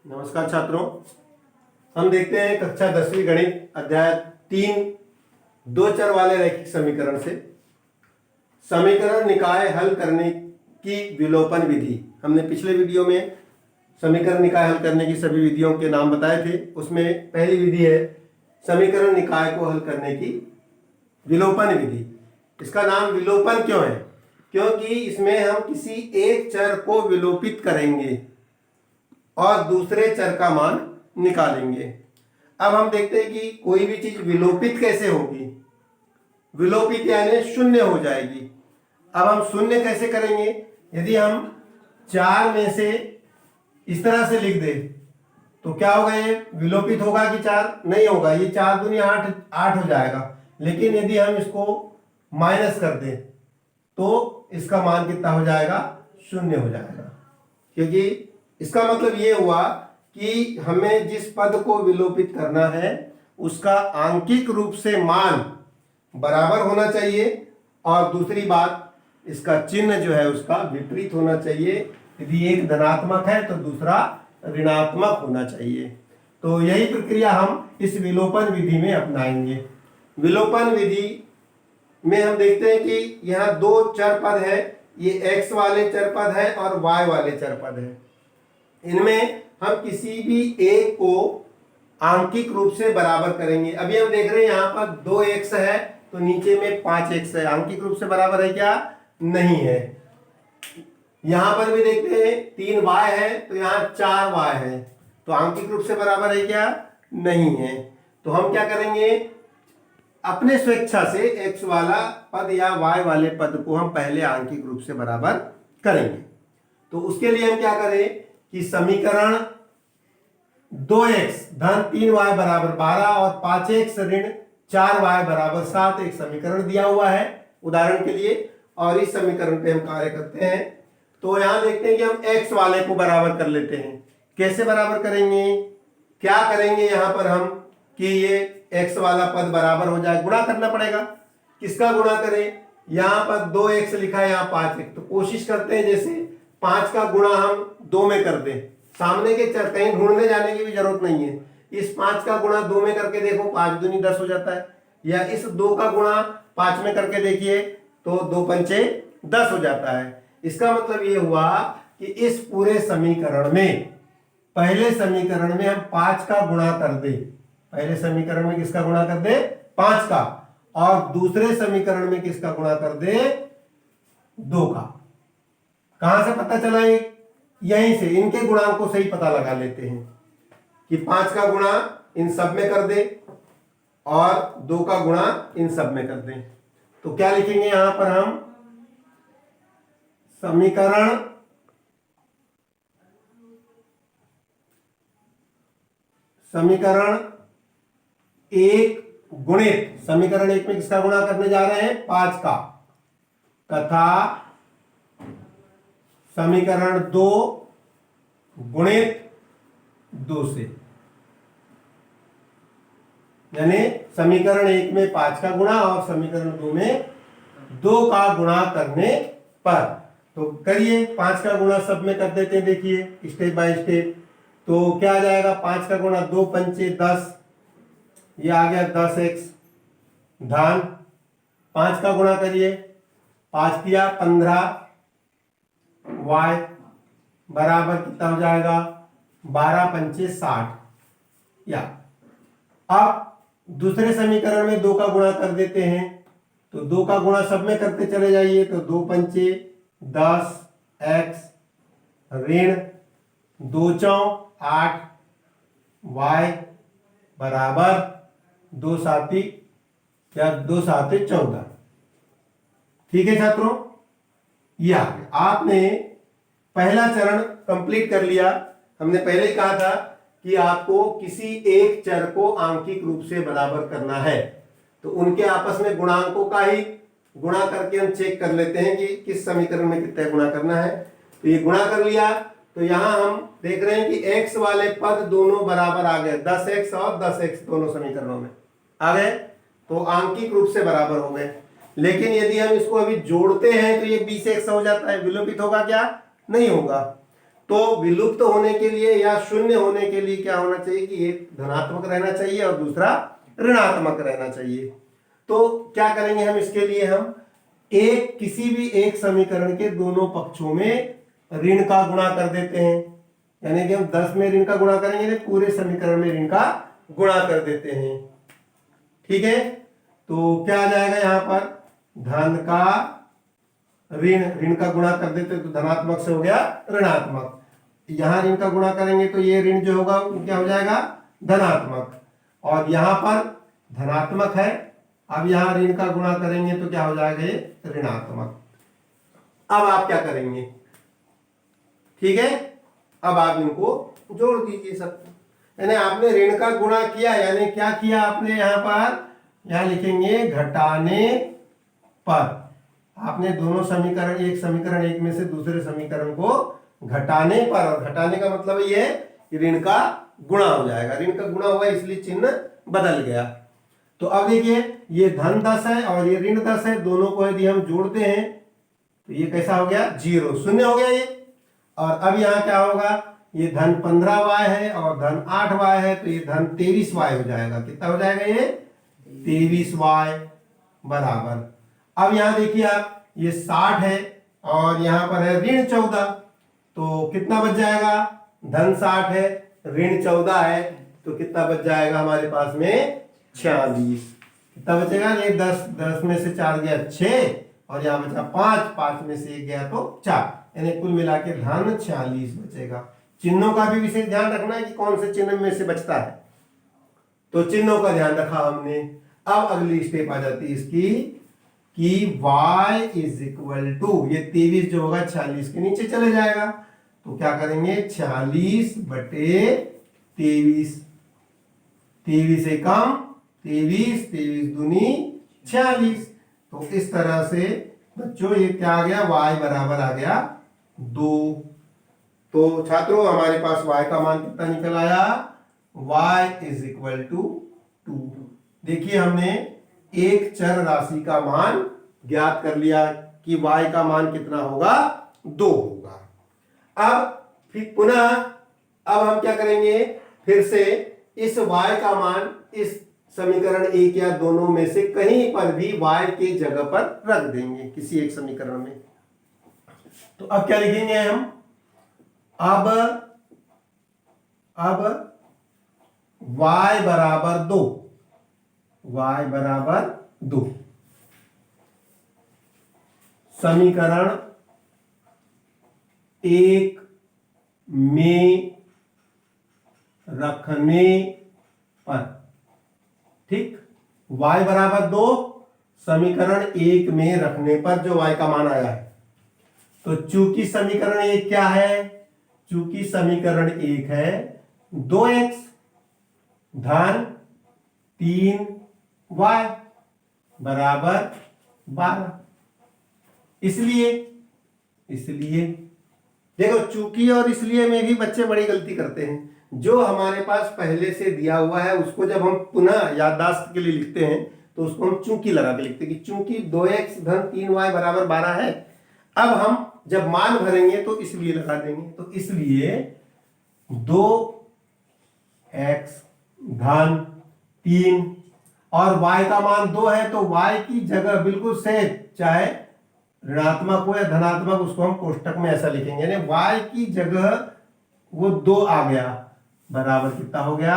नमस्कार छात्रों, हम देखते हैं कक्षा 10वीं गणित अध्याय 3 दो चर वाले रैखिक समीकरण से समीकरण निकाय हल करने की विलोपन विधि। हमने पिछले वीडियो में समीकरण निकाय हल करने की सभी विधियों के नाम बताए थे। उसमें पहली विधि है समीकरण निकाय को हल करने की विलोपन विधि। इसका नाम विलोपन क्यों है? क्योंकि इसमें हम किसी एक चर को विलोपित करेंगे और दूसरे चर का मान निकालेंगे। अब हम देखते हैं कि कोई भी चीज विलोपित कैसे होगी। विलोपित यानी शून्य हो जाएगी। अब हम शून्य कैसे करेंगे? यदि हम 4 में से इस तरह से लिख दे तो क्या होगा? ये विलोपित होगा कि 4 नहीं होगा। ये 4 दूनी 8 हो जाएगा। लेकिन यदि हम इसको माइनस कर दें तो इसका मान कितना हो जाएगा? शून्य हो जाएगा। क्योंकि इसका मतलब ये हुआ कि हमें जिस पद को विलोपित करना है उसका आंकिक रूप से मान बराबर होना चाहिए और दूसरी बात इसका चिन्ह जो है उसका विपरीत होना चाहिए। यदि एक धनात्मक है तो दूसरा ऋणात्मक होना चाहिए। तो यही प्रक्रिया हम इस विलोपन विधि में अपनाएंगे। विलोपन विधि में हम देखते हैं कि यहाँ दो चर पद है, ये x वाले चर पद है और y वाले चर पद है। इनमें हम किसी भी एक को आंकिक रूप से बराबर करेंगे। अभी हम देख रहे हैं यहाँ पर 2x है तो नीचे में 5x है। आंकिक रूप से बराबर है क्या? नहीं है। यहाँ पर भी देखते हैं 3y है तो यहाँ 4y है तो आंकिक रूप से बराबर है क्या? नहीं है। तो हम क्या करेंगे? अपने स्वेच्छा से x वाला पद या y वाले पद को हम पहले आंकिक रूप से बराबर करेंगे। तो उसके लिए हम क्या करें कि समीकरण 2x धन 3y बराबर 12 और 5x ऋण 4y बराबर 7 एक समीकरण दिया हुआ है उदाहरण के लिए, और इस समीकरण पे हम कार्य करते हैं। तो यहां देखते हैं कि हम x वाले को बराबर कर लेते हैं। कैसे बराबर करेंगे? क्या करेंगे यहां पर हम कि ये x वाला पद बराबर हो जाए? गुणा करना पड़ेगा। किसका गुणा करें? यहां पर 2x लिखा है, यहाँ 5x, तो कोशिश करते हैं जैसे 5 का गुणा हम 2 में कर दें। सामने के चर कहीं ढूंढने जाने की भी जरूरत नहीं है। इस 5 का गुणा 2 में करके देखो, 5 दूनी 10 हो जाता है। या इस 2 का गुणा 5 में करके देखिए तो 2 पंचे 10 हो जाता है। इसका मतलब ये हुआ कि इस पूरे समीकरण में पहले समीकरण में हम 5 का गुणा कर दे। पहले समीकरण में किसका गुणा कर दे? 5 का। और दूसरे समीकरण में किसका गुणा कर दे? 2 का। कहां से पता चला? यहीं से इनके गुणांकों से ही पता लगा लेते हैं कि 5 का गुणा इन सब में कर दे और 2 का गुणा इन सब में कर दें। तो क्या लिखेंगे यहां पर हम? समीकरण 1 गुणित समीकरण 1 में किसका गुणा करने जा रहे हैं? 5 का, तथा समीकरण 2 गुणित 2 से। यानी समीकरण 1 में 5 का गुणा और समीकरण 2 में 2 का गुणा करने पर। तो करिए, 5 का गुणा सब में कर देते हैं। देखिए स्टेप बाय स्टेप। तो क्या आ जाएगा? 5 का गुणा 2 पंचे 10, ये आ गया 10x धन 5 का गुणा करिए, 5 किया 15 y बराबर कितना हो जाएगा? 12 पंचे 60। या अब दूसरे समीकरण में 2 का गुणा कर देते हैं। तो 2 का गुणा सब में करते चले जाइए तो 2 पंचे 10x ऋण 2 चौक 8 y बराबर 2 साती या 2 साते 14। ठीक है छात्रों, ये आ गया। आपने पहला चरण कंप्लीट कर लिया। हमने पहले ही कहा था कि आपको किसी एक चर को आंकिक रूप से बराबर करना है तो उनके आपस में गुणांकों का ही गुणा करके हम चेक कर लेते हैं कि किस समीकरण में कितना गुणा करना है। तो ये गुणा कर लिया तो यहां हम देख रहे हैं कि x वाले पद दोनों बराबर आ गए, 10x और 10x दोनों समीकरणों में आ गए, तो आंकिक रूप से बराबर हो गए। लेकिन यदि हम इसको अभी जोड़ते हैं तो ये 20x हो जाता है। विलोपित होगा क्या? नहीं होगा। तो विलुप्त होने के लिए या शून्य होने के लिए क्या होना चाहिए कि एक धनात्मक रहना चाहिए और दूसरा ऋणात्मक रहना चाहिए। तो क्या करेंगे हम इसके लिए, हम किसी भी एक समीकरण के दोनों पक्षों में ऋण का गुणा कर देते हैं, यानी कि हम 10 में ऋण का गुणा करेंगे तो पूरे समीकरण में ऋण का गुणा कर देते हैं। ठीक है, तो क्या आ जाएगा यहाँ पर, धन का ऋण का गुणा कर देते तो धनात्मक से हो गया ऋणात्मक, यहां ऋण का गुणा करेंगे तो ये ऋण जो होगा वो क्या हो जाएगा धनात्मक, और यहां पर धनात्मक है, अब यहां ऋण का गुणा करेंगे तो क्या हो जाएगा ये ऋणात्मक। अब आप क्या करेंगे, ठीक है, अब आप इनको जोड़ दीजिए सब, यानी आपने ऋण का गुणा किया, यानी क्या किया आपने यहाँ पर, यहां लिखेंगे घटाने पर, आपने दोनों समीकरण, एक समीकरण एक में से दूसरे समीकरण को घटाने पर, और घटाने का मतलब ये है कि ऋण का गुणा हो जाएगा, ऋण का गुणा हुआ इसलिए चिन्ह बदल गया। तो अब देखिए ये धन 10 है और ये ऋण 10 है, दोनों को यदि हम जोड़ते हैं तो ये कैसा हो गया 0, शून्य हो गया ये। और अब यहाँ क्या होगा, ये धन 15y है और धन 8y है, तो ये धन 23y हो जाएगा, कितना हो जाएगा ये 23y बराबर। अब यहां देखिए आप, ये 60 है और यहां पर है ऋण 14, तो कितना बच जाएगा, धन 60 है ऋण 14 है, तो कितना बच जाएगा हमारे पास में 46, कितना बचेगा, ये 10 में से 4 गया 6 और यहाँ बचा 5 में से 1 गया तो 4, यानी कुल मिला के धन 46 बचेगा। चिन्हों का भी विशेष ध्यान रखना है कि कौन से चिन्ह में से बचता है, तो चिन्हों का ध्यान रखा हमने। अब अगली स्टेप आ जाती है इसकी कि y इज इक्वल टू, ये 23 जो होगा 46 के नीचे चले जाएगा, तो क्या करेंगे 46 बटे 23, 23 से कम 23, 23 दूनी 46, तो इस तरह से बच्चों ये क्या आ गया, y बराबर आ गया 2। तो छात्रों हमारे पास y का मान कितना निकल आया, y इज इक्वल टू 2। देखिए हमने एक चर राशि का मान ज्ञात कर लिया कि y का मान कितना होगा 2 होगा। अब फिर पुनः अब हम क्या करेंगे, फिर से इस y का मान इस समीकरण एक या दोनों में से कहीं पर भी y के जगह पर रख देंगे किसी एक समीकरण में। तो अब क्या लिखेंगे हम, अब y बराबर 2, y बराबर 2 समीकरण एक में रखने पर, ठीक, y बराबर 2 समीकरण एक में रखने पर जो y का मान आया है, तो चूंकि समीकरण एक क्या है, चूंकि समीकरण एक है 2x धन 3y बराबर 12, इसलिए देखो चूंकि और इसलिए में भी बच्चे बड़ी गलती करते हैं। जो हमारे पास पहले से दिया हुआ है उसको जब हम पुनः याददाश्त के लिए लिखते हैं तो उसको हम चूंकि लगा के लिखते हैं कि चूंकि 2x धन 3y बराबर 12 है। अब हम जब मान भरेंगे तो इसलिए लगा देंगे, तो इसलिए 2x धन 3 और y का मान 2 है, तो y की जगह बिल्कुल सेम, चाहे ऋणात्मक हो या धनात्मक, उसको हम कोष्टक में ऐसा लिखेंगे, यानी y की जगह वो 2 आ गया, बराबर कितना हो गया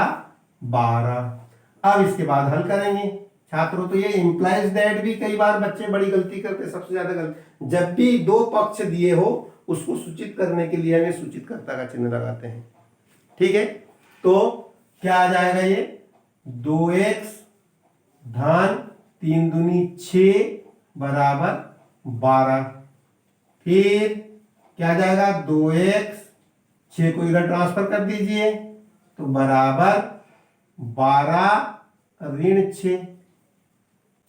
12। अब इसके बाद हल करेंगे छात्रों, तो ये इंप्लाइज दैट भी कई बार बच्चे बड़ी गलती करते, सबसे ज्यादा गलती, जब भी दो पक्ष दिए हो उसको सूचित करने के लिए हमें सूचितकर्ता का चिन्ह लगाते हैं, ठीक है। तो क्या आ जाएगा, ये 2x धन 3 दूनी 6 बराबर 12, फिर क्या आ जाएगा 2x, 6 को इधर ट्रांसफर कर दीजिए तो बराबर 12 ऋण 6,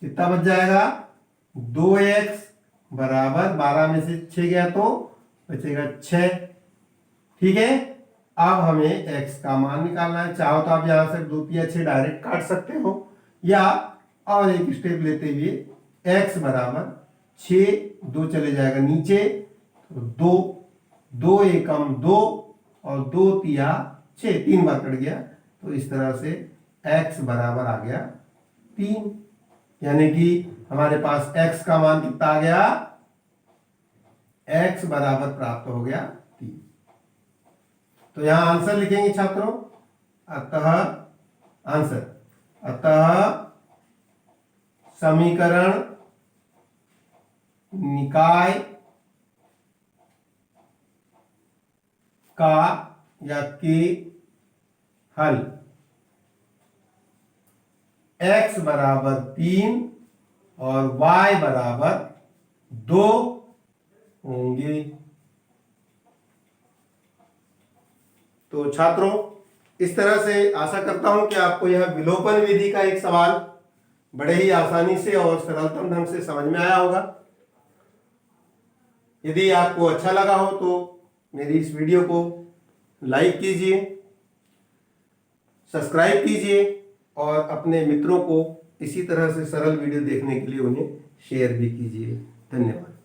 कितना बच जाएगा 2x बराबर 12 में से 6 गया तो बचेगा 6, ठीक है। अब हमें x का मान निकालना है, चाहो तो आप यहां से 2 या 6 डायरेक्ट काट सकते हो, या और एक स्टेप लेते हुए x बराबर 6, 2 चले जाएगा नीचे तो 2, 2 एकम 2 और 2 तिया 6, 3 बार कट गया, तो इस तरह से x बराबर आ गया 3। यानी कि हमारे पास x का मान कितना आ गया, x बराबर प्राप्त हो गया 3। तो यहां आंसर लिखेंगे छात्रों, अतः आंसर, अतः समीकरण निकाय का या के हल x बराबर 3 और y बराबर 2 होंगे। तो छात्रों, इस तरह से आशा करता हूं कि आपको यह विलोपन विधि का एक सवाल बड़े ही आसानी से और सरलतम ढंग से समझ में आया होगा। यदि आपको अच्छा लगा हो तो मेरी इस वीडियो को लाइक कीजिए, सब्सक्राइब कीजिए और अपने मित्रों को इसी तरह से सरल वीडियो देखने के लिए उन्हें शेयर भी कीजिए। धन्यवाद।